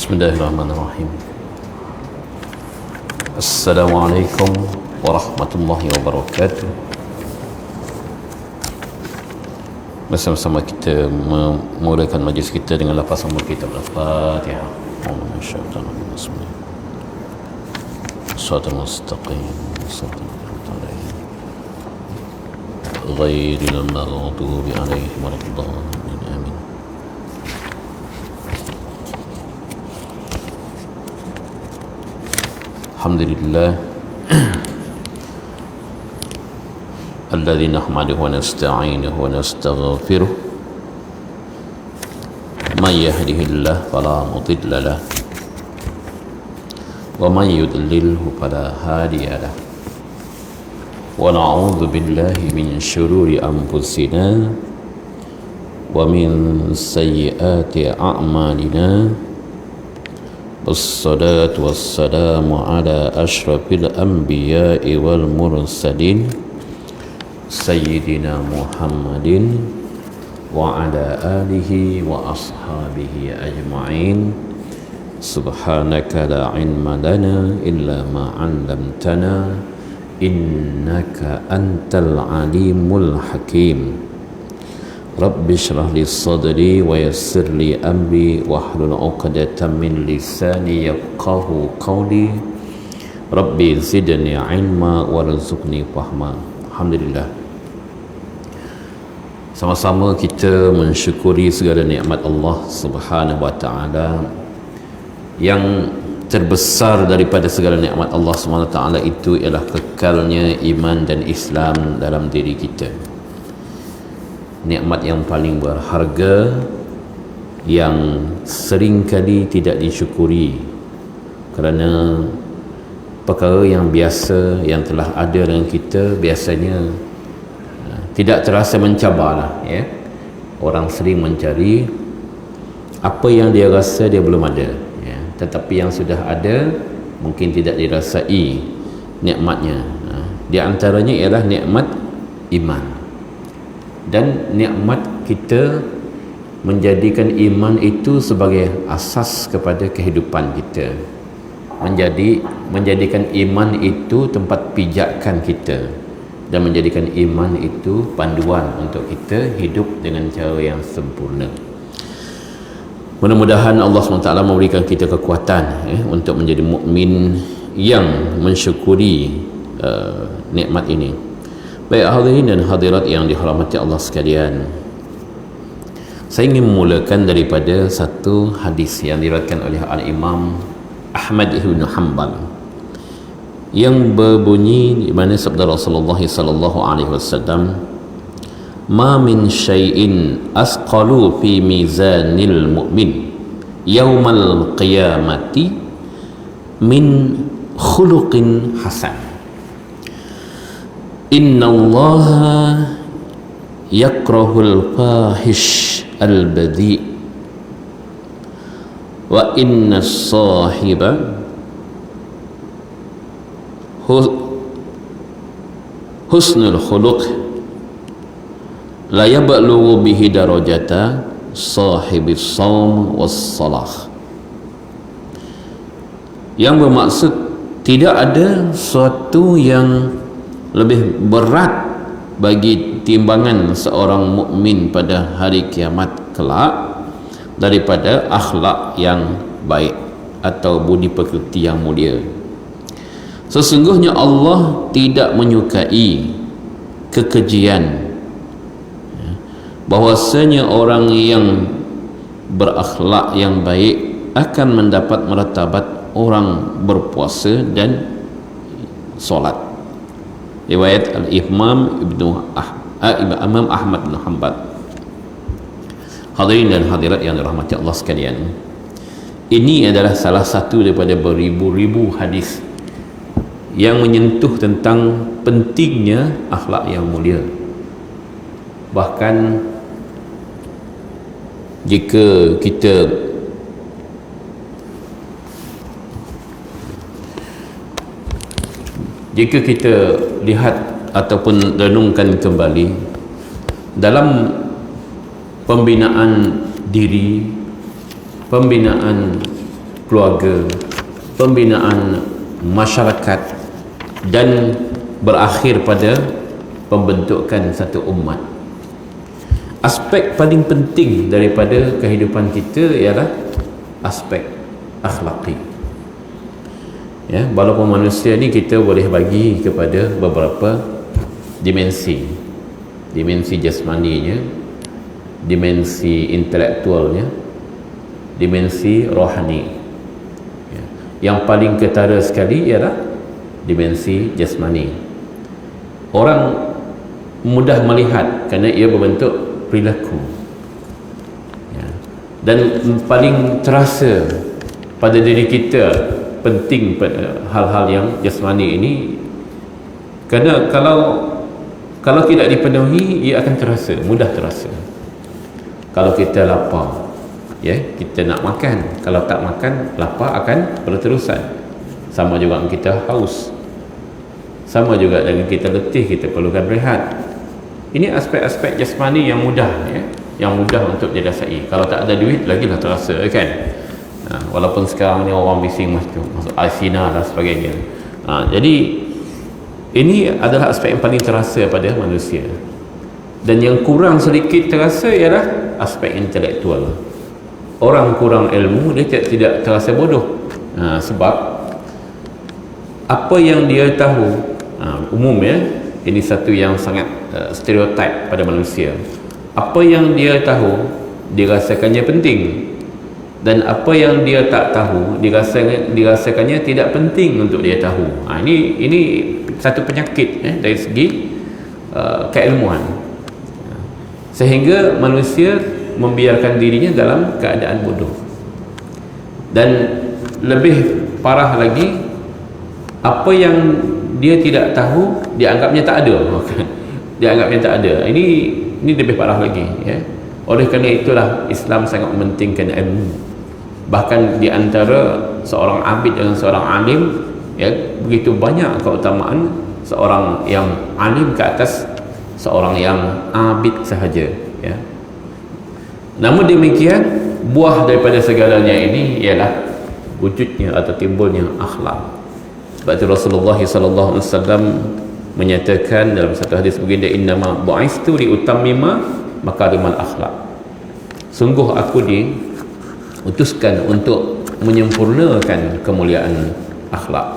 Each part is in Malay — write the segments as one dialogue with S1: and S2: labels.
S1: Bismillahirrahmanirrahim. Assalamualaikum warahmatullahi wabarakatuh. Bersama-sama kita memulakan majlis kita dengan lafaz kitab Al-Fatihah. Shiratal mustaqim, ghairil maghdubi alaihim waladdallin. Amin. Alhamdulillah alladzi nahmaduhu wa nasta'inuhu wa nastaghfiruh may yahdihillahu fala mudilla lahu wa may yudlilhu fala hadiya lahu wa na'udzu billahi min shururi anfusina wa min sayyiati a'malina. Wassalatu wassalamu ala ashrafil anbiya'i wal mursalin Sayyidina Muhammadin wa ala alihi wa ashabihi ajma'in. Subhanaka la ilma lana illa ma 'allamtana innaka antal alimul hakim. Rabbi shrah li sadri wa yassir li amri wahlul 'uqdatam min lisani yafqahu qawli. Rabbi zidni 'ilma warzuqni fahma. Alhamdulillah, sama-sama kita mensyukuri segala nikmat Allah Subhanahu wa taala. Yang terbesar daripada segala nikmat Allah Subhanahu wa taala itu ialah kekalnya iman dan Islam dalam diri kita. Nikmat yang paling berharga yang seringkali tidak disyukuri kerana perkara yang biasa yang telah ada dengan kita biasanya tidak terasa mencabarlah, ya. Orang sering mencari apa yang dia rasa dia belum ada, ya. Tetapi yang sudah ada mungkin tidak dirasai nikmatnya. Di antaranya ialah nikmat iman. Dan nikmat kita menjadikan iman itu sebagai asas kepada kehidupan kita, menjadikan iman itu tempat pijakan kita, dan menjadikan iman itu panduan untuk kita hidup dengan cara yang sempurna. Mudah-mudahan Allah SWT memberikan kita kekuatan, untuk menjadi mukmin yang mensyukuri nikmat ini. Baik hadirin dan hadirat yang dihormati Allah sekalian, saya ingin memulakan daripada satu hadis yang diriwayatkan oleh Al-Imam Ahmad ibn Hanbal yang berbunyi di mana sabda Rasulullah sallallahu alaihi wasallam, "Ma min syai'in asqalu fi mizanil mu'min yaumal qiyamati min khuluqin hasan. Inna Allaha yakrahul fahish al-badhi wa inna sahiba husnul khuluq la yablughu bihi darajata sahibis shaum was salah." Yang bermaksud tidak ada suatu yang lebih berat bagi timbangan seorang mukmin pada hari kiamat kelak daripada akhlak yang baik atau budi pekerti yang mulia. Sesungguhnya Allah tidak menyukai kekejian, bahwasanya orang yang berakhlak yang baik akan mendapat martabat orang berpuasa dan solat. Riwayat Al-Imam Imam Ahmad bin Hanbal. Hadirin dan hadirat yang dirahmati Allah sekalian, ini adalah salah satu daripada beribu-ribu hadis yang menyentuh tentang pentingnya akhlak yang mulia. Bahkan jika kita lihat ataupun renungkan kembali dalam pembinaan diri, pembinaan keluarga, pembinaan masyarakat, dan berakhir pada pembentukan satu umat. Aspek paling penting daripada kehidupan kita ialah aspek akhlaki. Ya, walaupun manusia ni kita boleh bagi kepada beberapa dimensi. Dimensi jasmaninya, dimensi intelektualnya, dimensi rohani. Ya. Yang paling ketara sekali ialah dimensi jasmani. Orang mudah melihat kerana ia berbentuk perilaku, ya. Dan paling terasa pada diri kita penting pada hal-hal yang jasmani ini, kerana kalau tidak dipenuhi ia akan terasa, mudah terasa. Kalau kita lapar, ya, kita nak makan, kalau tak makan lapar akan berterusan. Sama juga dengan kita haus, sama juga dengan kita letih, kita perlukan rehat. Ini aspek-aspek jasmani yang mudah, ya, yang mudah untuk dirasai. Kalau tak ada duit lagilah terasa, kan? Walaupun sekarang ni orang bising masuk Alsina dan sebagainya. Jadi ini adalah aspek yang paling terasa pada manusia. Dan yang kurang sedikit terasa ialah aspek intelektual. Orang kurang ilmu dia tidak terasa bodoh, sebab apa yang dia tahu, umumnya ini satu yang sangat stereotip pada manusia. Apa yang dia tahu dirasakannya penting, dan apa yang dia tak tahu dirasakannya tidak penting untuk dia tahu. Ini satu penyakit, dari segi keilmuan, sehingga manusia membiarkan dirinya dalam keadaan bodoh. Dan lebih parah lagi, apa yang dia tidak tahu dianggapnya tak ada. Dianggapnya tak ada. Ini lebih parah lagi, ya. Oleh kerana itulah Islam sangat mementingkan ilmu. Bahkan di antara seorang abid dengan seorang alim, ya, begitu banyak keutamaan seorang yang alim ke atas seorang yang abid sahaja, ya. Namun demikian, buah daripada segalanya ini ialah wujudnya atau timbulnya akhlak. Sebab itu Rasulullah SAW menyatakan dalam satu hadis begini, innama bu'istu liutammima makarimal akhlak. Sungguh aku diutuskan untuk menyempurnakan kemuliaan akhlak.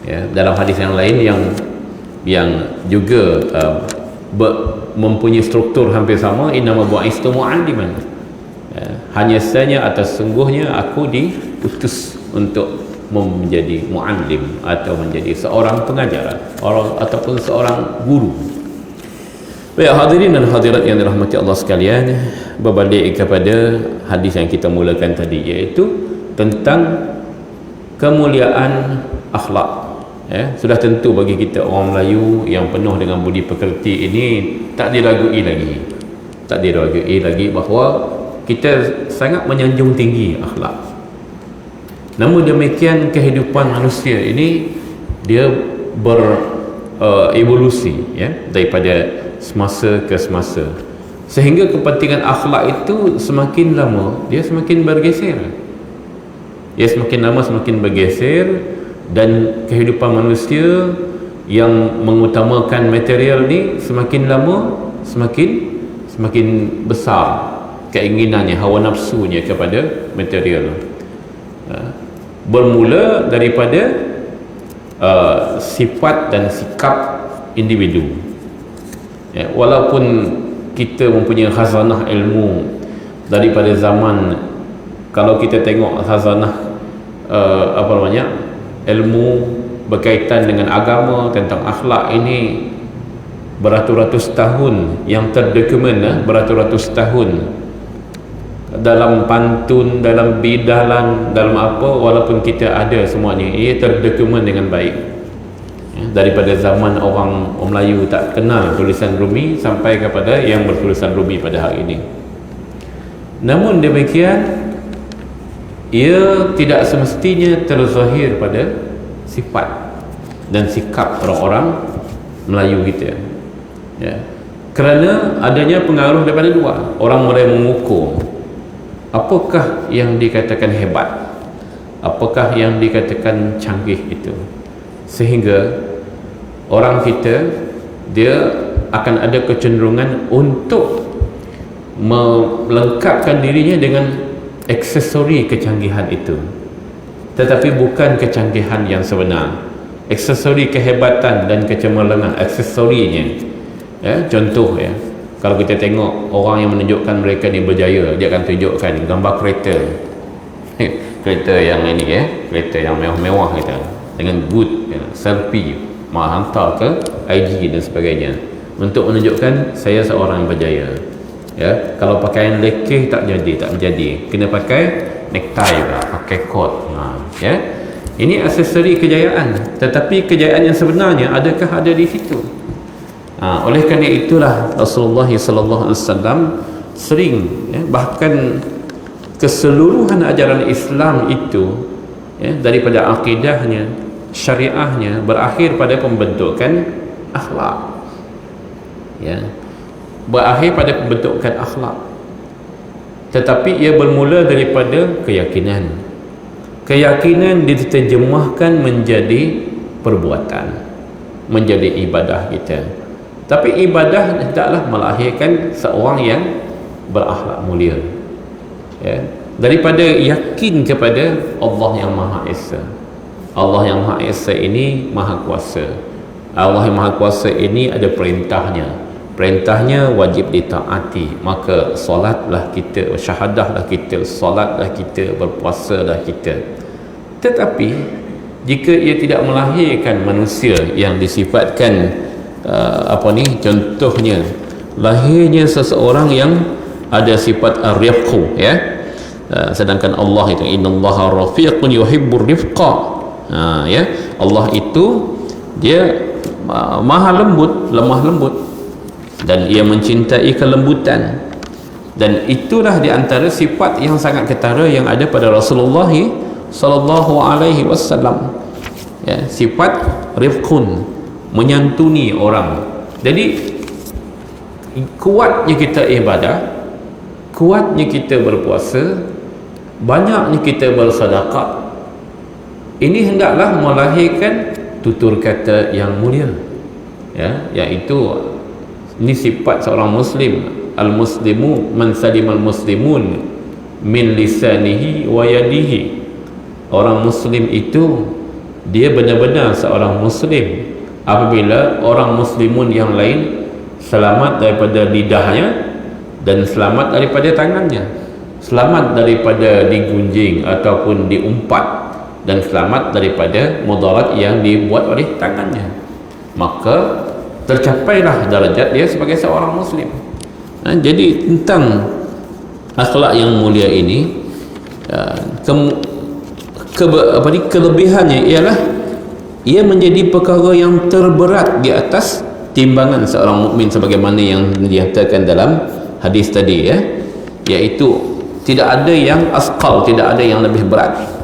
S1: Ya, dalam hadis yang lain yang juga mempunyai struktur hampir sama, innama bu'istu mu'alliman. Ya, hanya saja atas sungguhnya aku diutus untuk menjadi muallim atau menjadi seorang pengajar ataupun seorang guru. Baik, hadirin dan hadirat yang dirahmati Allah sekalian, berbalik kepada hadis yang kita mulakan tadi, iaitu tentang kemuliaan akhlak. Ya, sudah tentu bagi kita orang Melayu yang penuh dengan budi pekerti ini tak diragui lagi bahawa kita sangat menyanjung tinggi akhlak. Namun demikian, kehidupan manusia ini dia berevolusi, ya, daripada semasa ke semasa, sehingga kepentingan akhlak itu semakin lama dia semakin bergeser. Dia semakin lama semakin bergeser, dan kehidupan manusia yang mengutamakan material ni semakin lama semakin besar keinginannya, hawa nafsunya kepada material. Bermula daripada sifat dan sikap individu, ya, walaupun kita mempunyai khazanah ilmu daripada zaman, kalau kita tengok khazanah ilmu berkaitan dengan agama tentang akhlak ini beratus-ratus tahun yang terdokumen, beratus-ratus tahun dalam pantun, dalam bidalan, dalam apa, walaupun kita ada semuanya, ia terdokumen dengan baik, ya, daripada zaman orang Melayu tak kenal tulisan Rumi sampai kepada yang bertulisan Rumi pada hari ini. Namun demikian, ia tidak semestinya terzahir pada sifat dan sikap orang-orang Melayu kita, ya, kerana adanya pengaruh daripada luar. Orang mulai mengukur apakah yang dikatakan hebat, apakah yang dikatakan canggih itu, sehingga orang kita dia akan ada kecenderungan untuk melengkapkan dirinya dengan aksesori kecanggihan itu, tetapi bukan kecanggihan yang sebenar. Aksesori kehebatan dan kecemerlangan, aksesorinya. Contoh kalau kita tengok orang yang menunjukkan mereka ni berjaya, dia akan tunjukkan gambar kereta kereta yang ini kereta yang mewah-mewah kita, dengan boot selfie, hantar ke IG dan sebagainya, untuk menunjukkan saya seorang yang berjaya. Kalau pakaian lekeh tak menjadi, kena pakai necktie pula, pakai coat. Ini aksesori kejayaan, tetapi kejayaan yang sebenarnya adakah ada di situ? Oleh kerana itulah Rasulullah SAW sering bahkan keseluruhan ajaran Islam itu daripada akidahnya, syariahnya berakhir pada pembentukan akhlak, berakhir pada pembentukan akhlak. Tetapi ia bermula daripada keyakinan. Keyakinan diterjemahkan menjadi perbuatan, menjadi ibadah kita. Tapi ibadah tidaklah melahirkan seorang yang berakhlak mulia. Daripada yakin kepada Allah yang Maha Esa. Allah yang Maha Esa ini Maha Kuasa. Allah yang Maha Kuasa ini ada perintahnya. Perintahnya wajib ditaati. Maka solatlah kita, syahadahlah kita, solatlah kita, berpuasalah kita. Tetapi jika ia tidak melahirkan manusia yang disifatkan contohnya lahirnya seseorang yang ada sifat ar-rifqu, sedangkan Allah itu innallaha rafiqun yuhibbur rifqa. Allah itu dia maha lembut, lemah lembut, dan ia mencintai kelembutan, dan itulah di antara sifat yang sangat ketara yang ada pada Rasulullah sallallahu alaihi wasallam, sifat rifqun, menyantuni orang. Jadi kuatnya kita ibadah, kuatnya kita berpuasa, banyaknya kita bersedekah, ini hendaklah melahirkan tutur kata yang mulia, iaitu ini sifat seorang muslim. Al-muslimu man salimal muslimun min lisanihi wa yadihi. Orang muslim itu dia benar-benar seorang muslim apabila orang muslimun yang lain selamat daripada lidahnya dan selamat daripada tangannya, selamat daripada digunjing ataupun diumpat, dan selamat daripada mudarat yang dibuat oleh tangannya, maka tercapailah darjat dia sebagai seorang muslim. Jadi tentang akhlak yang mulia ini, kelebihannya ialah ia menjadi perkara yang terberat di atas timbangan seorang mukmin, sebagaimana yang dinyatakan dalam hadis tadi, iaitu tidak ada yang asqal, tidak ada yang lebih berat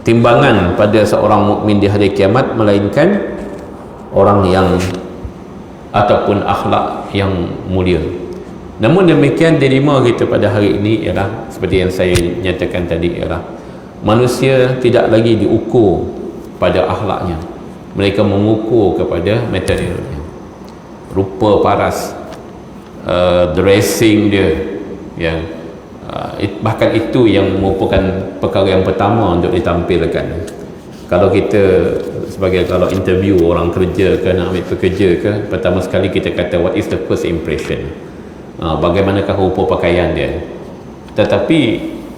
S1: timbangan pada seorang mukmin di hari kiamat melainkan orang yang ataupun akhlak yang mulia. Namun demikian, dilema kita pada hari ini ialah seperti yang saya nyatakan tadi, ialah manusia tidak lagi diukur pada akhlaknya, mereka mengukur kepada materialnya, rupa paras, dressing dia, bahkan itu yang merupakan perkara yang pertama untuk ditampilkan. Kalau kita kalau interview orang kerja ke, nak ambil pekerja ke, pertama sekali kita kata what is the first impression, bagaimanakah rupa pakaian dia. Tetapi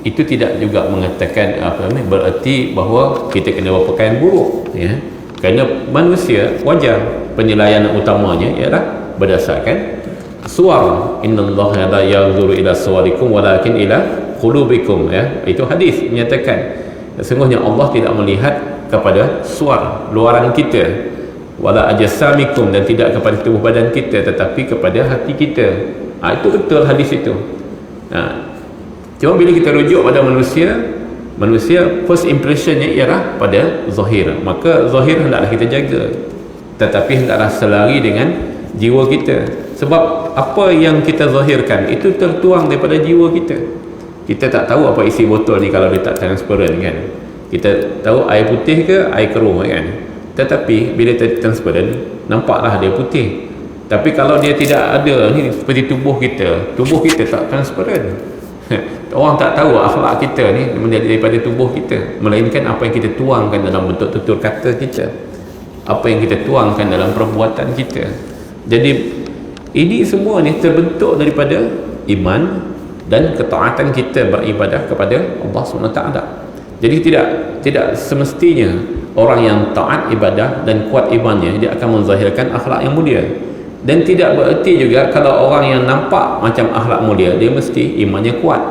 S1: itu tidak juga mengatakan berarti bahawa kita kena berpakaian buruk, kerana manusia wajar penilaian utamanya ialah berdasarkan suar. innallaha la yanzuru ila suwarikum walakin ila qulubikum, itu hadis menyatakan sesungguhnya Allah tidak melihat kepada suar luaran kita, wala ajsamikum, dan tidak kepada tubuh badan kita, tetapi kepada hati kita. Itu betul hadis itu. Cuma bila kita rujuk pada manusia first impressionnya ialah pada zahir, maka zahir hendaklah kita jaga, tetapi hendaklah selari dengan jiwa kita. Sebab apa yang kita zahirkan itu tertuang daripada jiwa kita. Kita tak tahu apa isi botol ni kalau dia tak transparent, kan. Kita tahu air putih ke air keruh kan, tetapi bila transparan nampaklah dia putih. Tapi kalau dia tidak ada ni, seperti tubuh kita tak transparan. Orang tak tahu akhlak kita ni daripada tubuh kita, melainkan apa yang kita tuangkan dalam bentuk tutur kata kita, apa yang kita tuangkan dalam perbuatan kita. Jadi ini semua ni terbentuk daripada iman dan ketaatan kita beribadah kepada Allah SWT. Jadi tidak semestinya orang yang taat ibadah dan kuat imannya dia akan menzahirkan akhlak yang mulia. Dan tidak bererti juga kalau orang yang nampak macam akhlak mulia dia mesti imannya kuat.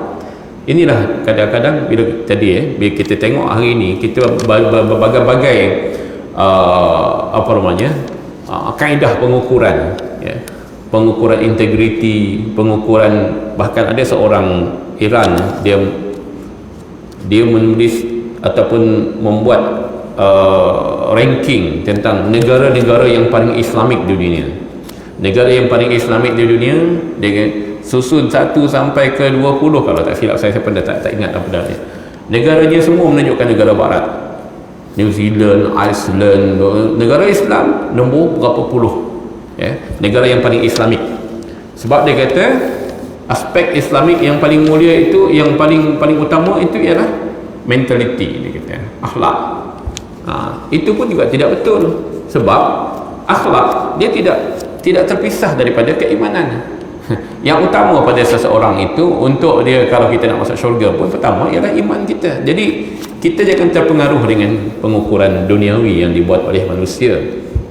S1: Inilah kadang-kadang bila bila kita tengok hari ini, kita berbagai-bagai kaedah pengukuran, ya. Pengukuran integriti, pengukuran, bahkan ada seorang Iran dia menulis ataupun membuat ranking tentang negara-negara yang paling Islamik di dunia. Negara yang paling Islamik di dunia dia susun 1 sampai ke 20 kalau tak silap saya pun tak ingat apa dah. Negaranya semua menunjukkan negara barat. New Zealand, Iceland, negara Islam nombor berapa puluh, ya, negara yang paling Islamik. Sebab dia kata aspek Islamik yang paling mulia itu, yang paling utama itu ialah mentality, dia kata, akhlak. Itu pun juga tidak betul, sebab akhlak dia tidak terpisah daripada keimanan. Yang utama pada seseorang itu, untuk dia kalau kita nak masuk syurga pun, pertama ialah iman kita. Jadi kita jangan terpengaruh dengan pengukuran duniawi yang dibuat oleh manusia,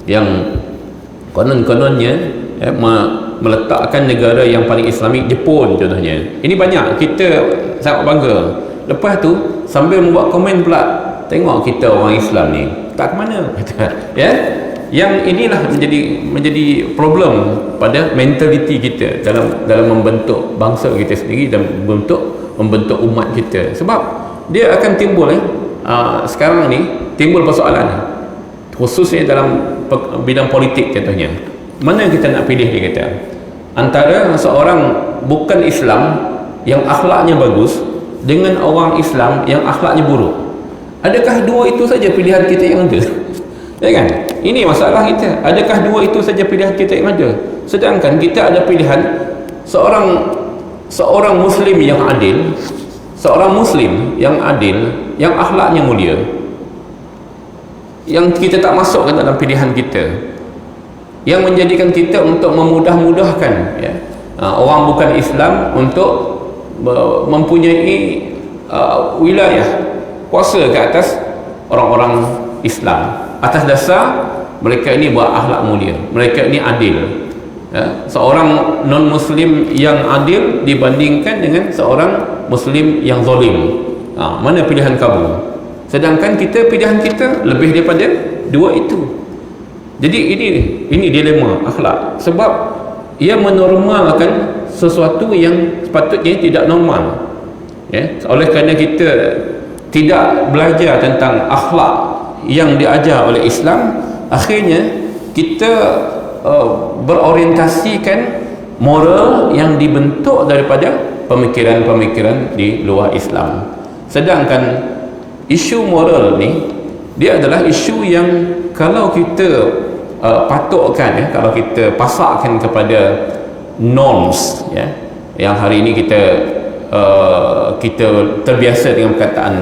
S1: yang konon-kononnya meletakkan negara yang paling Islamik, Jepun contohnya. Ini banyak, kita sangat bangga. Lepas tu sambil membuat komen pula, tengok kita orang Islam ni tak ke mana, ya. Yang inilah menjadi problem pada mentaliti kita dalam membentuk bangsa kita sendiri dan membentuk umat kita. Sebab dia akan timbul sekarang ni timbul persoalan, khususnya dalam bidang politik contohnya. Mana kita nak pilih, dia kata, antara seorang bukan Islam yang akhlaknya bagus dengan orang Islam yang akhlaknya buruk. Adakah dua itu saja pilihan kita yang ada? Ya kan? Ini masalah kita. Adakah dua itu saja pilihan kita yang ada? Sedangkan kita ada pilihan seorang Muslim yang adil, seorang Muslim yang adil, yang akhlaknya mulia, yang kita tak masukkan dalam pilihan kita, yang menjadikan kita untuk memudah-mudahkan, ya, orang bukan Islam untuk mempunyai wilayah kuasa ke atas orang-orang Islam, atas dasar mereka ini berakhlak mulia, mereka ini adil, ya. Seorang non-Muslim yang adil dibandingkan dengan seorang Muslim yang zalim, mana pilihan kamu? Sedangkan pilihan kita lebih daripada dua itu. Jadi ini dilema akhlak, sebab ia menormalkan sesuatu yang sepatutnya tidak normal, ya. Oleh kerana kita tidak belajar tentang akhlak yang diajar oleh Islam, akhirnya kita berorientasikan moral yang dibentuk daripada pemikiran-pemikiran di luar Islam. Sedangkan isu moral ni, dia adalah isu yang kalau kita patukkan, ya, kalau kita pasakkan kepada norms, ya, yang hari ini kita terbiasa dengan perkataan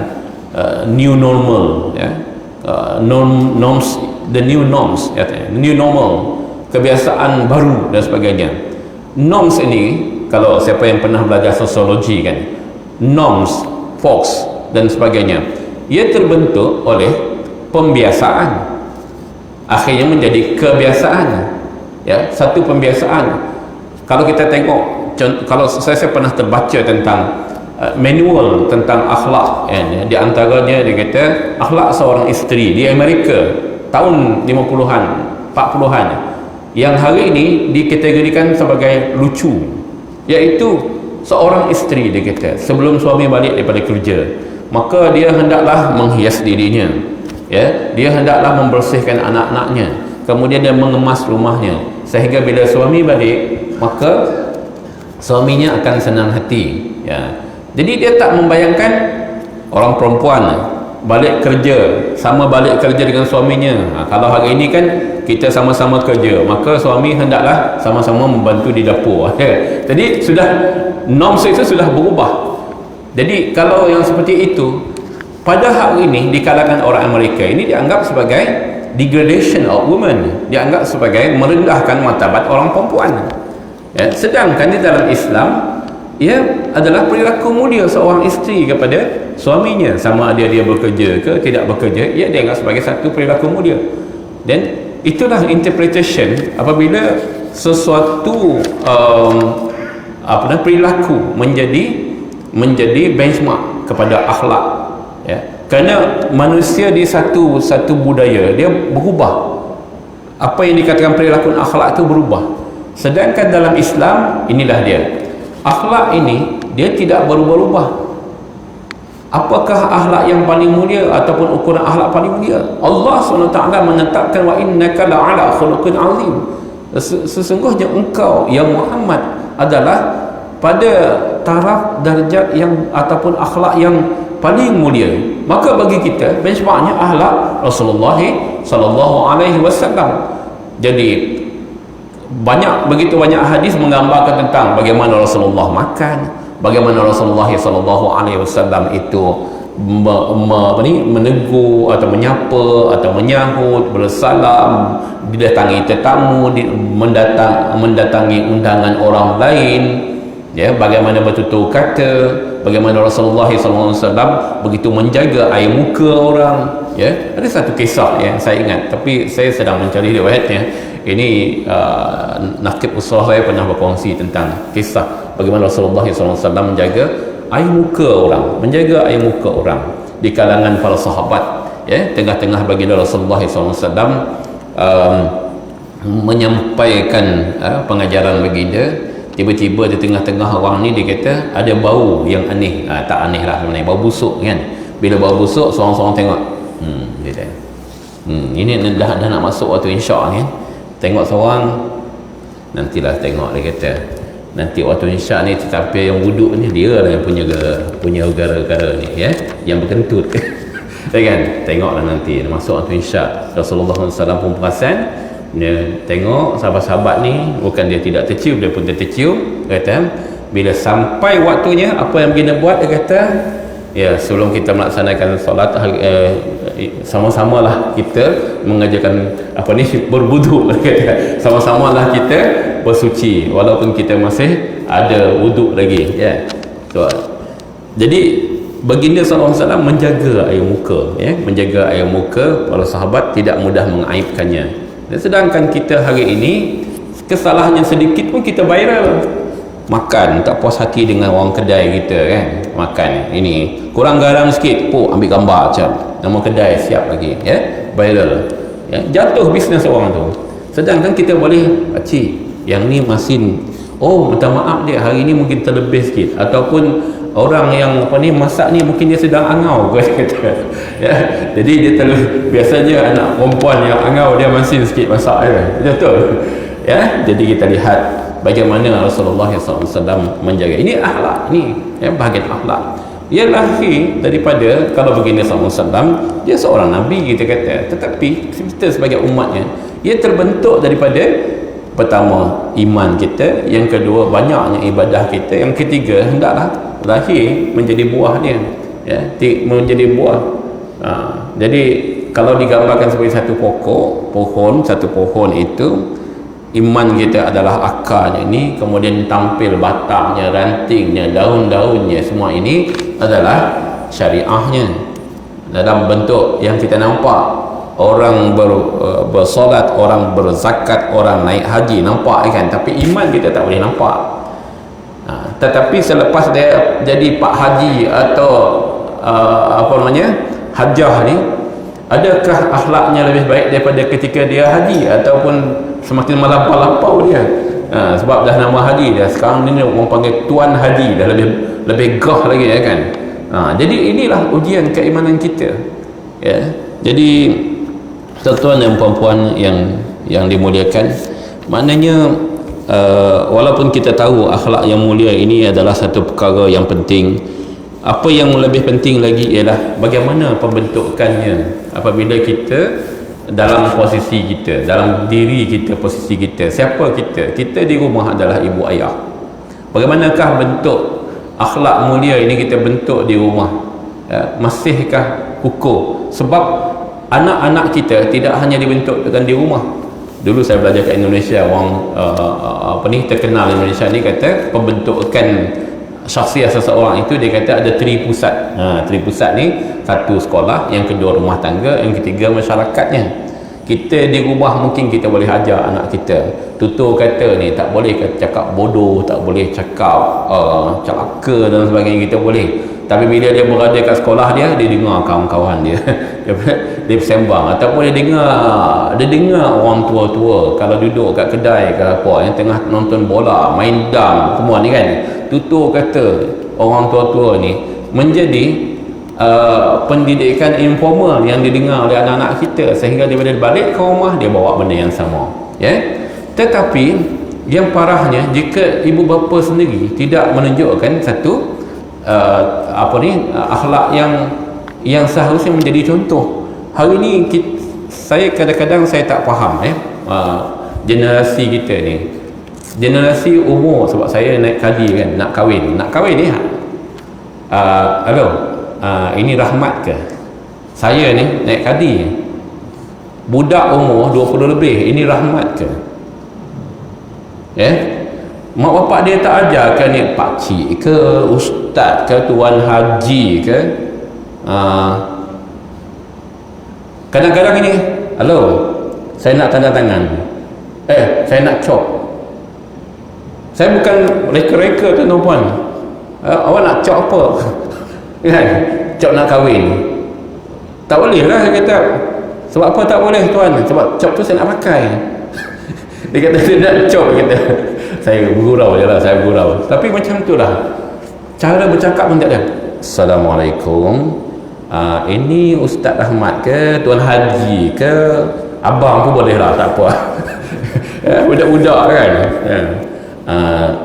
S1: new normal, ya, norms, the new norms, ya, new normal, kebiasaan baru dan sebagainya. Norms ini, kalau siapa yang pernah belajar sosiologi kan, norms, fox dan sebagainya, ia terbentuk oleh pembiasaan, akhirnya menjadi kebiasaan, ya, satu pembiasaan. Kalau kita tengok, kalau saya pernah terbaca tentang manual tentang akhlak, ya, di antaranya dia kata akhlak seorang isteri di Amerika tahun 50-an 40-an yang hari ini dikategorikan sebagai lucu, iaitu seorang isteri, dia kata, sebelum suami balik daripada kerja, maka dia hendaklah menghias dirinya, ya, dia hendaklah membersihkan anak-anaknya, kemudian dia mengemas rumahnya, sehingga bila suami balik maka suaminya akan senang hati, ya. Jadi dia tak membayangkan orang perempuan balik kerja, sama balik kerja dengan suaminya. Kalau hari ini kan kita sama-sama kerja, maka suami hendaklah sama-sama membantu di dapur. Jadi sudah norms itu sudah berubah. Jadi kalau yang seperti itu pada hari ini di kalangan orang Amerika ini dianggap sebagai degradation of women, dianggap sebagai merendahkan martabat orang perempuan. Sedangkan di dalam Islam ia adalah perilaku mulia seorang isteri kepada suaminya, sama ada dia bekerja ke tidak bekerja, ia dianggap sebagai satu perilaku mulia. Dan itulah interpretation apabila sesuatu perilaku menjadi benchmark kepada akhlak, kerana manusia di satu budaya dia berubah, apa yang dikatakan perilaku akhlak itu berubah. Sedangkan dalam Islam inilah dia, akhlak ini dia tidak berubah-ubah. Apakah akhlak yang paling mulia ataupun ukuran akhlak paling mulia? Allah SWT menetapkan wa innaka la'ala khuluqin azim. Sesungguhnya engkau yang Muhammad adalah pada taraf darjat yang ataupun akhlak yang paling mulia. Maka bagi kita benchmarknya akhlak Rasulullah sallallahu alaihi wasallam. Jadi begitu banyak hadis menggambarkan tentang bagaimana Rasulullah makan, bagaimana Rasulullah sallallahu alaihi wasallam itu menegur atau menyapa atau menyahut, bersalam, didatangi tetamu, mendatangi undangan orang lain, bagaimana bertutur kata, bagaimana Rasulullah sallallahu alaihi wasallam begitu menjaga air muka orang. Ada satu kisah yang saya ingat, tapi saya sedang mencari riwayatnya. Ini nakib usaha saya pernah berkongsi tentang kisah bagaimana Rasulullah SAW menjaga air muka menjaga air muka orang di kalangan para sahabat. Tengah-tengah baginda Rasulullah SAW menyampaikan pengajaran baginda, tiba-tiba di tengah-tengah orang ni dia kata ada bau yang aneh. Tak aneh lah sebenarnya, bau busuk kan. Bila bau busuk, seorang-seorang tengok, dia kata, ini dah nak masuk waktu insya' kan. Tengok seorang, nantilah tengok, dia kata nanti waktu insya' ni tetapi yang wuduk ni dia lah yang punya gara-gara ni, yang berkentut. Kan, tengoklah nanti masuk waktu insya'. Rasulullah SAW pun perasan, dia tengok sahabat-sahabat ni, bukan dia tidak tercium, dia pun tercium. Kata bila sampai waktunya, apa yang begini buat, dia kata sebelum kita melaksanakan solat, sama-samalah kita mengajarkan berwuduk. Sama-samalah kita bersuci walaupun kita masih ada wuduk lagi. Jadi baginda SAW menjaga air muka, menjaga air muka para sahabat, tidak mudah mengaibkannya. Dan sedangkan kita hari ini kesalahannya sedikit pun kita viral. Makan tak puas hati dengan orang kedai kita kan, makan ini kurang garam sikit, ambil gambar macam nama kedai siap lagi, viral, jatuh bisnes orang tu. Sedangkan kita boleh, pakcik yang ni masin, minta maaf dia hari ni mungkin terlebih sikit, ataupun orang yang masak ni mungkin dia sedang angau kata. Jadi dia biasanya anak perempuan yang angau dia masin sikit masak betul. Jadi kita lihat bagaimana Rasulullah SAW menjaga. Ini akhlak, ini bahagian akhlak. Ia lahir daripada, kalau baginda SAW, dia seorang Nabi kita kata, tetapi kita sebagai umatnya, ia terbentuk daripada pertama iman kita, yang kedua banyaknya ibadah kita, yang ketiga hendaklah lahir menjadi buahnya, menjadi buah. Jadi kalau digambarkan sebagai satu pohon itu, iman kita adalah akarnya ini, kemudian tampil batangnya, rantingnya, daun-daunnya, semua ini adalah syariahnya dalam bentuk yang kita nampak. Orang bersolat, orang berzakat, orang naik haji, nampak kan, tapi iman kita tak boleh nampak. Tetapi selepas dia jadi pak haji atau hajjah ni, adakah akhlaknya lebih baik daripada ketika dia haji, ataupun semakin melampau-lampau dia? Sebab dah nama haji dah, sekarang ni orang panggil tuan haji, dah lebih gah lagi kan. Jadi inilah ujian keimanan kita. Jadi tuan-tuan dan puan-puan yang dimuliakan, maknanya walaupun kita tahu akhlak yang mulia ini adalah satu perkara yang penting, apa yang lebih penting lagi ialah bagaimana pembentukannya apabila kita dalam posisi kita, dalam diri kita, posisi kita, siapa kita? Kita di rumah adalah ibu ayah. Bagaimanakah bentuk akhlak mulia ini kita bentuk di rumah? Masihkah kukuh? Sebab anak-anak kita tidak hanya dibentukkan di rumah. Dulu saya belajar kat Indonesia, orang terkenal Indonesia ni kata pembentukan syakhsiah seseorang itu, dia kata ada 3 pusat. 3 pusat ni, 1 sekolah, yang kedua rumah tangga, yang ketiga masyarakatnya. Kita di rumah mungkin kita boleh ajar anak kita, tutur kata ni tak boleh cakap bodoh, tak boleh cakap celaka dan sebagainya, kita boleh. Tapi bila dia berada kat sekolah dia dengar kawan-kawan dia dia bersembang, ataupun dia dengar orang tua-tua kalau duduk kat kedai ke apa yang tengah nonton bola, main dam semua ni kan, tutur kata orang tua-tua ni menjadi pendidikan informal yang didengar oleh anak-anak kita, sehingga dia bila balik ke rumah dia bawa benda yang sama, ya. Tetapi yang parahnya, jika ibu bapa sendiri tidak menunjukkan satu akhlak yang seharusnya menjadi contoh. Hari ni saya kadang-kadang saya tak faham generasi kita ni, generasi umur, sebab saya naik kadi kan, nak kahwin ni halo, ini rahmat ke? Saya ni naik kadi, budak umur 20 lebih, ini rahmat ke? Mak bapak dia tak ajarkan ni pakcik ke, ustaz ke, tuan haji ke. Kadang-kadang ini, halo, saya nak tanda tangan, saya nak cop. Saya bukan reka-reka tu tuan-puan, awak nak cop apa? Kan, cop nak kahwin. Tak boleh lah, saya kata. Sebab apa tak boleh tuan? Sebab cop tu saya nak pakai. Dia kata dia nak cop, kata. Saya bergurau je lah, saya bergurau. Tapi macam tu lah, cara bercakap pun tak ada. Assalamualaikum, ini Ustaz Rahmat ke, Tuan Haji ke, abang pun boleh lah, tak apa. Budak-budak kan.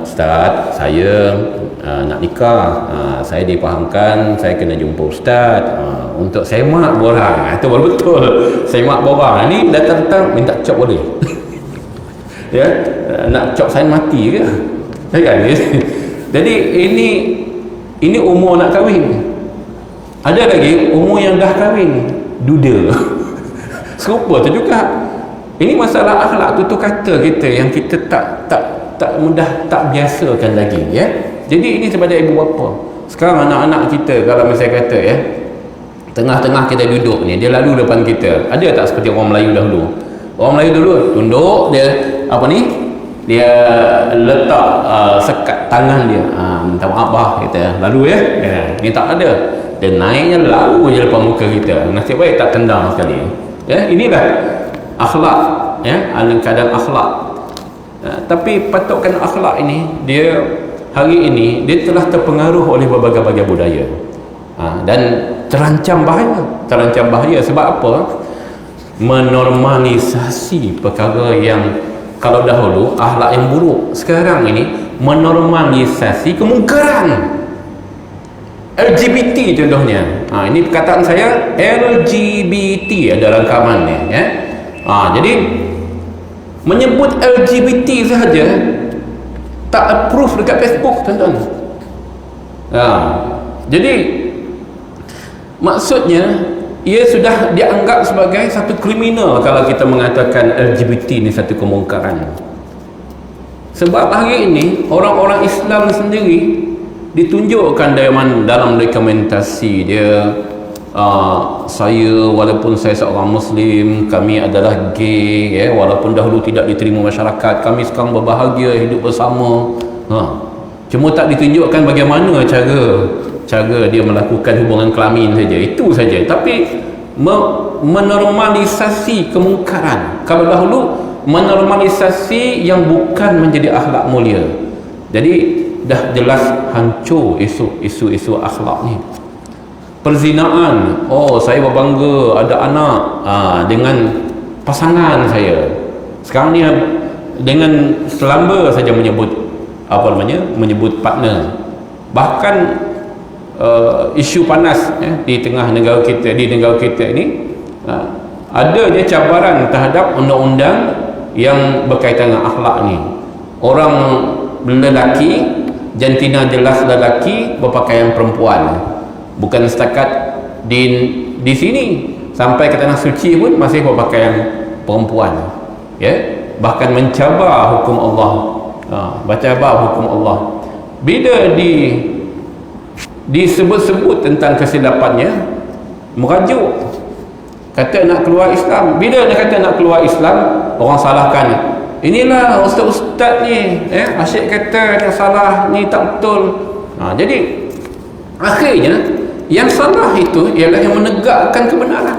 S1: Ustaz, saya nak nikah, saya dipahamkan saya kena jumpa Ustaz untuk semak borang. Itu baru betul, semak borang. Ini datang-datang minta cop boleh? Ya, nak cop saya mati ke? Kan? Jadi ini umur nak kahwin. Ada lagi umur yang dah kahwin, duda. Serupa tu juga. Ini masalah akhlak, tutur kata kita yang kita tak mudah, tak biasakan lagi, ya. Jadi ini sebagai ibu bapa. Sekarang anak-anak kita, kalau misalnya kata, ya, tengah-tengah kita duduk ni, dia lalu depan kita, ada tak seperti orang Melayu dahulu? Orang Melayu dulu tunduk, dia dia letak sekat tangan dia, minta maaf bah, kita lalu, ya. Ni tak ada, dia naiknya lalu je depan muka kita. Nasib baik tak tendang sekali, ya. Inilah akhlak, ya, kadang akhlak. Tapi patokan akhlak ini, dia hari ini dia telah terpengaruh oleh berbagai-bagai budaya, dan terancam bahaya. Sebab apa? Menormalisasi perkara yang kalau dahulu akhlak yang buruk, sekarang ini menormalisasi kemungkaran. LGBT contohnya, ini perkataan saya, LGBT ada rangkamannya, ya. Jadi menyebut LGBT sahaja tak approve dekat Facebook, tuan-tuan. Jadi maksudnya ia sudah dianggap sebagai satu kriminal kalau kita mengatakan LGBT ni satu kemungkaran. Sebab hari ini orang-orang Islam sendiri ditunjukkan dalam dokumentasi dia, saya walaupun saya seorang Muslim, kami adalah gay, ya, walaupun dahulu tidak diterima masyarakat, kami sekarang berbahagia hidup bersama. Cuma tak ditunjukkan bagaimana cara dia melakukan hubungan kelamin saja, itu saja. Tapi menormalisasi kemungkaran. Kalau dahulu menormalisasi yang bukan menjadi akhlak mulia. Jadi dah jelas hancur isu akhlak ni. Perzinaan, saya berbangga ada anak dengan pasangan saya. Sekarang ni dengan selamba saja menyebut menyebut partner. Bahkan isu panas di tengah negara kita, di negara kita ini, adanya cabaran terhadap undang-undang yang berkaitan dengan akhlak ni. Orang lelaki, jantina jelas lelaki berpakaian perempuan, bukan setakat di sini, sampai ke tanah suci pun masih berpakaian perempuan, ya, bahkan mencabar hukum Allah, mencabar hukum Allah. Bila disebut-sebut tentang kesilapannya, merajuk, kata nak keluar Islam. Bila dia kata nak keluar Islam, orang salahkan, inilah ustaz-ustaz ni, asyik kata dia salah, ni tak betul. Jadi akhirnya yang salah itu ialah yang menegakkan kebenaran,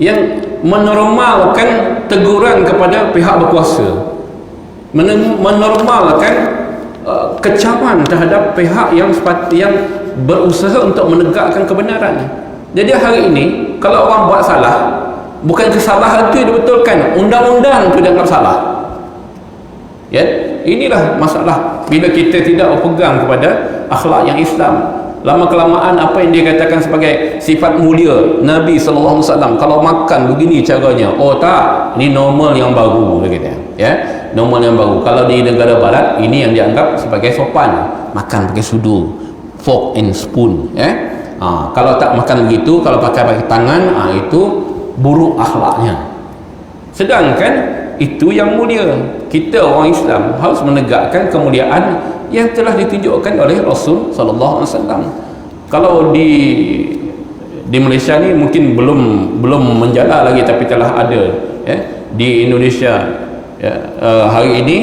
S1: yang menormalkan teguran kepada pihak berkuasa, menormalkan kecaman terhadap pihak yang berusaha untuk menegakkan kebenaran. Jadi hari ini kalau orang buat salah, bukan kesalahan itu dibetulkan, undang-undang itu dianggap salah. Ya, inilah masalah bila kita tidak berpegang kepada akhlak yang Islam. Lama kelamaan apa yang dia katakan sebagai sifat mulia Nabi SAW, kalau makan begini caranya, oh tak, ini normal yang baru, dia kata, ya, normal yang baru. Kalau di negara barat, ini yang dianggap sebagai sopan, makan pakai sudu, fork and spoon, ya. Kalau tak makan begitu, kalau pakai tangan, itu buruk akhlaknya. Sedangkan itu yang mulia. Kita orang Islam harus menegakkan kemuliaan yang telah ditunjukkan oleh Rasul sallallahu alaihi wasallam. Kalau di Malaysia ni mungkin belum menjala lagi, tapi telah ada, ya. Di Indonesia, ya, hari ini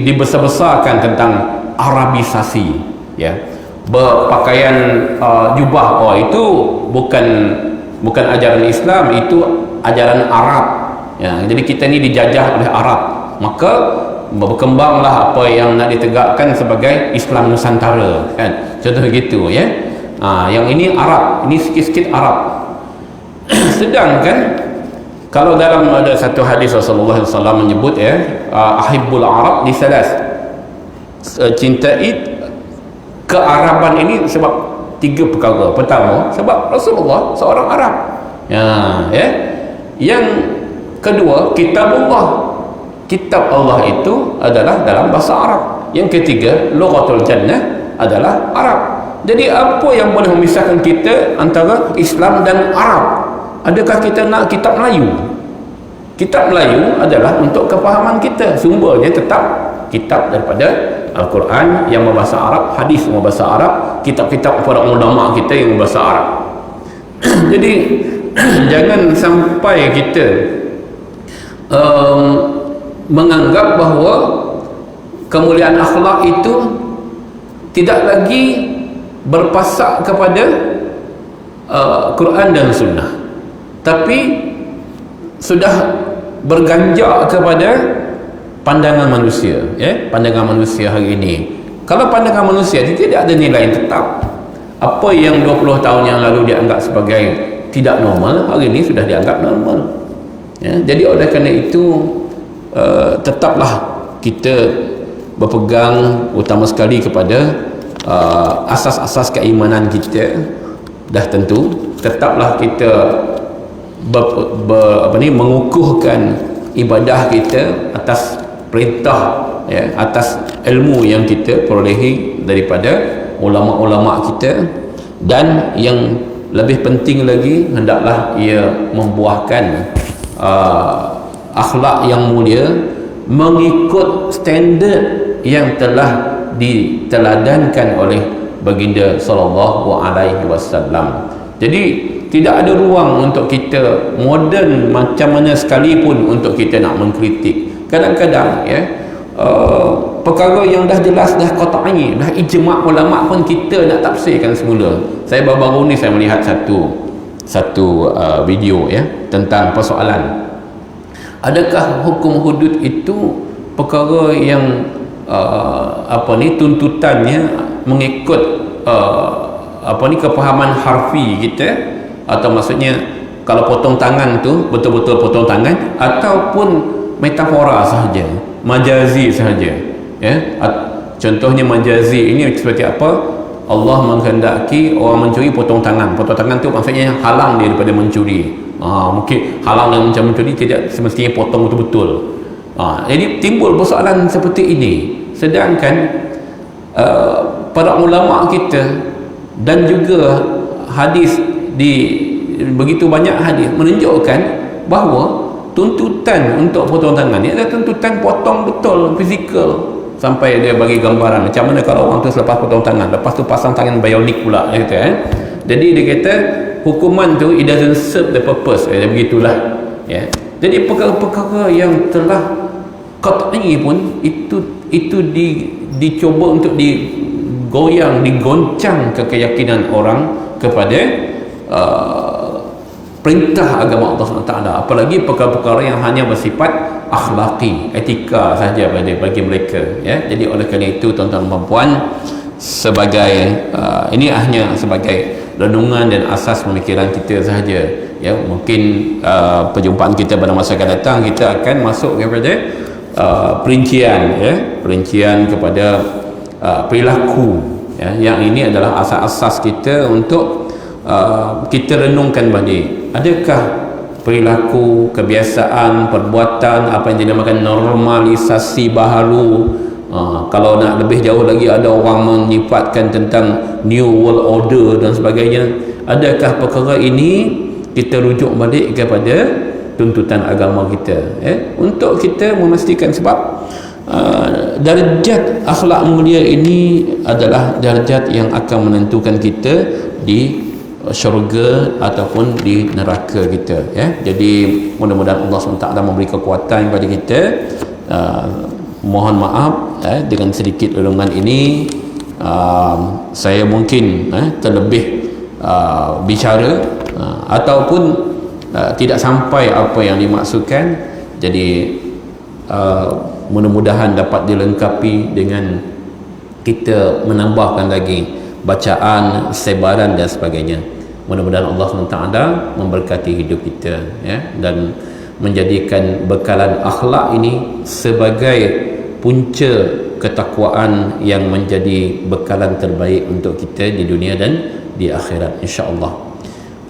S1: dibesar-besarkan tentang Arabisasi, ya. Berpakaian jubah, itu bukan ajaran Islam, itu ajaran Arab, ya. Jadi kita ni dijajah oleh Arab, maka berkembanglah apa yang nak ditegakkan sebagai Islam Nusantara, kan, contoh gitu, ya. Yang ini Arab, ini sikit-sikit Arab. Sedangkan kalau dalam ada satu hadis Rasulullah SAW menyebut, ya, ahibbul Arab li salas, cintai kearaban ini sebab 3 perkara. Pertama, sebab Rasulullah seorang Arab, ya. Yang kedua, kitab Allah itu adalah dalam bahasa Arab. Yang ketiga, lughatul jannah adalah Arab. Jadi apa yang boleh memisahkan kita antara Islam dan Arab? Adakah kita nak kitab Melayu? Kitab Melayu adalah untuk kefahaman kita, sumbernya tetap kitab daripada Al-Quran yang berbahasa Arab, hadis yang berbahasa Arab, kitab-kitab para ulama kita yang berbahasa Arab. Jadi jangan sampai kita menganggap bahawa kemuliaan akhlak itu tidak lagi berpasak kepada Quran dan Sunnah, tapi sudah berganjak kepada pandangan manusia, ya, pandangan manusia hari ini. Kalau pandangan manusia itu tidak ada nilai yang tetap. Apa yang 20 tahun yang lalu dianggap sebagai tidak normal, hari ini sudah dianggap normal, ya. Jadi oleh kerana itu tetaplah kita berpegang utama sekali kepada asas-asas keimanan kita. Dah tentu tetaplah kita mengukuhkan ibadah kita atas perintah, ya, atas ilmu yang kita perolehi daripada ulama-ulama kita, dan yang lebih penting lagi, hendaklah ia membuahkan akhlak yang mulia mengikut standard yang telah diteladankan oleh baginda sallallahu alaihi wasallam. Jadi tidak ada ruang untuk kita moden macam mana sekalipun untuk kita nak mengkritik. Kadang-kadang, ya, perkara yang dah jelas, dah qat'i, dah ijma' ulama' pun kita nak tafsirkan semula. Saya baru-baru ni saya melihat satu video, ya, tentang persoalan adakah hukum hudud itu perkara yang tuntutannya mengikut kefahaman harfi kita, atau maksudnya kalau potong tangan tu betul-betul potong tangan, ataupun metafora sahaja, majazi sahaja, ya. Contohnya majazi ini seperti apa? Allah menghendaki orang mencuri potong tangan tu maksudnya halang dia daripada mencuri. Mungkin halang yang macam mencuri tidak semestinya potong betul-betul. Jadi timbul persoalan seperti ini, sedangkan para ulama kita dan juga hadis begitu banyak hadis menunjukkan bahawa tuntutan untuk potong tangan ni adalah tuntutan potong betul, fizikal, sampai dia bagi gambaran macam mana kalau orang tu selepas potong tangan, lepas tu pasang tangan bionik pula, dia kata jadi dia kata hukuman tu it doesn't serve the purpose, begitulah ya. Jadi perkara-perkara yang telah qat'i pun itu dicuba untuk digoyang, digoncang keyakinan orang kepada perintah agama Allah SWT, apalagi perkara-perkara yang hanya bersifat akhlaki, etika sahaja bagi mereka ya. Jadi oleh kerana itu tuan-tuan dan puan, sebagai ini hanya sebagai renungan dan asas pemikiran kita sahaja ya. Mungkin perjumpaan kita pada masa akan datang kita akan masuk kepada perincian ya, perincian kepada perilaku ya. Yang ini adalah asas-asas kita untuk kita renungkan balik, adakah perilaku, kebiasaan, perbuatan, apa yang dinamakan normalisasi baharu. Kalau nak lebih jauh lagi, ada orang menyifatkan tentang new world order dan sebagainya. Adakah perkara ini kita rujuk balik kepada tuntutan agama kita untuk kita memastikan, sebab darjat akhlak mulia ini adalah darjat yang akan menentukan kita di syurga ataupun di neraka kita ya. Jadi mudah-mudahan Allah SWT memberi kekuatan kepada kita. Mohon maaf dengan sedikit renungan ini saya mungkin terlebih bicara ataupun tidak sampai apa yang dimaksudkan. Jadi mudah-mudahan dapat dilengkapi dengan kita menambahkan lagi bacaan, sebaran dan sebagainya. Mudah-mudahan Allah SWT memberkati hidup kita ya, dan menjadikan bekalan akhlak ini sebagai punca ketakwaan yang menjadi bekalan terbaik untuk kita di dunia dan di akhirat insya-Allah.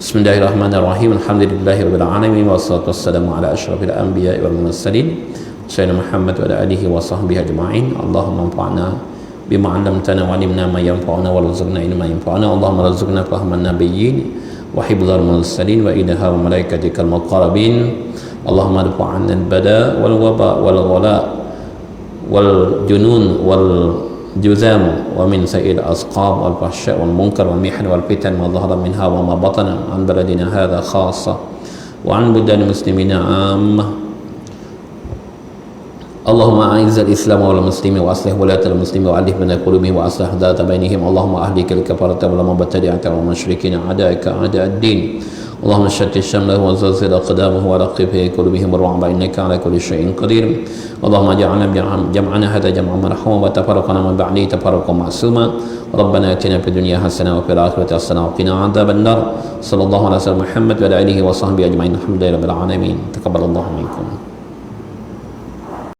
S1: Bismillahirrahmanirrahim. Alhamdulillahirabbil alamin wassalatu wassalamu ala asyrafil anbiya'i wal mursalin sayyidina Muhammad wa ala alihi wa sahbihi ajma'in. Allahumma anfa'na bima 'allamtana wa 'allimna ma yanfa'una warzuqna ilma yanfa'una. Allahumma rzuqna fahman nabiyyin wa hifdzal mursalin wa ilaha wa malaikatikal muqarrabin. Allahumma adfa 'anna al-bala wal waba wal ghala wal junun wal juzam wa min sa'il asqab wal fahsya wal munkar wal mihan wal fitan ma dhahara minha wa ma batana an baladina hadha khassa wa an budal muslimina ammah. Allahumma a'izz al-islam wal muslimin wa aslih walatal muslimin wa alif baina qulubihim wa aslih dhata bainihim. Allahumma ahlikal kafarata wal mubtadi'ata wal musyrikin a'da'aka a'da'ad-din. Allahumma shattit shamlahu wa zalzil aqdamahu wa laqib fi qulubihim ar-ru'ba innaka 'ala kulli shay'in qadir. Allahumma ja'alna jam'ana hadha jam'an marhuma wa tafarraqna min ba'di tafarruqan ma'suma. Rabbana atina fid dunya hasanah wa fil akhirati hasanah wa qina 'adzaban nar. Sallallahu alaihi wasallam Muhammad wa ala alihi wa sahbihi ajma'in. Alhamdulillahirabbil alamin. Taqabbalallahu minkum.